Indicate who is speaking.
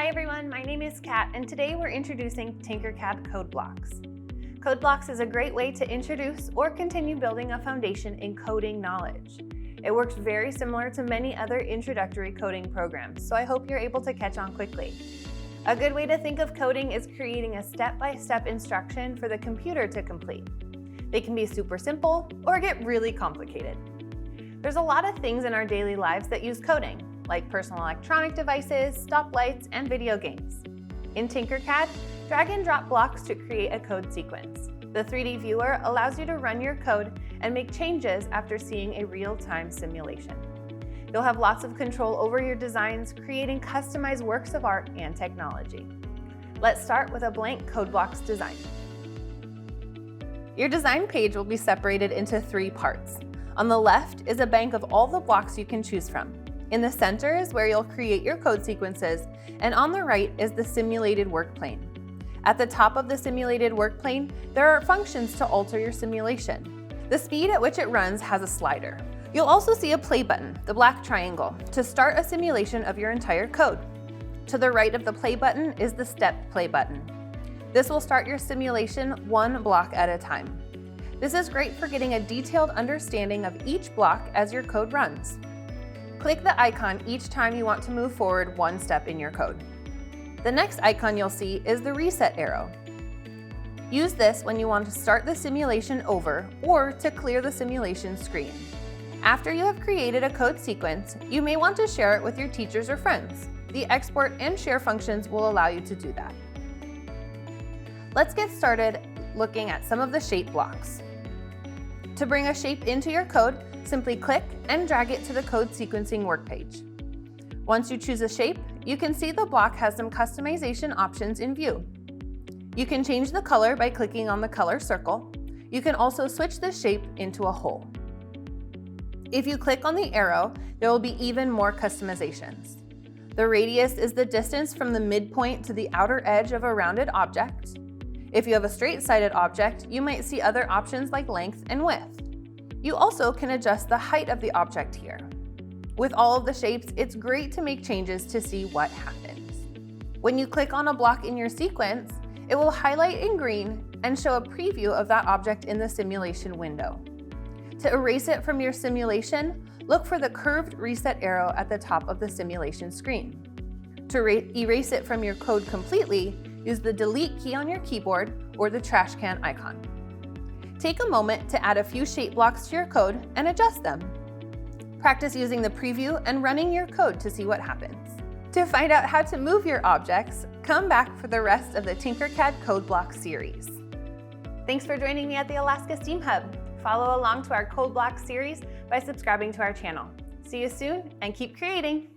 Speaker 1: Hi everyone, my name is Kat, and today we're introducing Tinkercad Codeblocks. Codeblocks is a great way to introduce or continue building a foundation in coding knowledge. It works very similar to many other introductory coding programs, so I hope you're able to catch on quickly. A good way to think of coding is creating a step-by-step instruction for the computer to complete. They can be super simple or get really complicated. There's a lot of things in our daily lives that use coding, like personal electronic devices, stoplights, and video games. In Tinkercad, drag and drop blocks to create a code sequence. The 3D viewer allows you to run your code and make changes after seeing a real-time simulation. You'll have lots of control over your designs, creating customized works of art and technology. Let's start with a blank Codeblocks design. Your design page will be separated into 3 parts. On the left is a bank of all the blocks you can choose from. In the center is where you'll create your code sequences, and on the right is the simulated work plane. At the top of the simulated work plane, there are functions to alter your simulation. The speed at which it runs has a slider. You'll also see a play button, the black triangle, to start a simulation of your entire code. To the right of the play button is the step play button. This will start your simulation 1 block at a time. This is great for getting a detailed understanding of each block as your code runs. Click the icon each time you want to move forward 1 step in your code. The next icon you'll see is the reset arrow. Use this when you want to start the simulation over or to clear the simulation screen. After you have created a code sequence, you may want to share it with your teachers or friends. The export and share functions will allow you to do that. Let's get started looking at some of the shape blocks. To bring a shape into your code, simply click and drag it to the code sequencing workpage. Once you choose a shape, you can see the block has some customization options in view. You can change the color by clicking on the color circle. You can also switch the shape into a hole. If you click on the arrow, there will be even more customizations. The radius is the distance from the midpoint to the outer edge of a rounded object. If you have a straight-sided object, you might see other options like length and width. You also can adjust the height of the object here. With all of the shapes, it's great to make changes to see what happens. When you click on a block in your sequence, it will highlight in green and show a preview of that object in the simulation window. To erase it from your simulation, look for the curved reset arrow at the top of the simulation screen. To erase it from your code completely, use the delete key on your keyboard or the trash can icon. Take a moment to add a few shape blocks to your code and adjust them. Practice using the preview and running your code to see what happens. To find out how to move your objects, come back for the rest of the Tinkercad Codeblocks series. Thanks for joining me at the Alaska STEAM Hub. Follow along to our Codeblocks series by subscribing to our channel. See you soon and keep creating!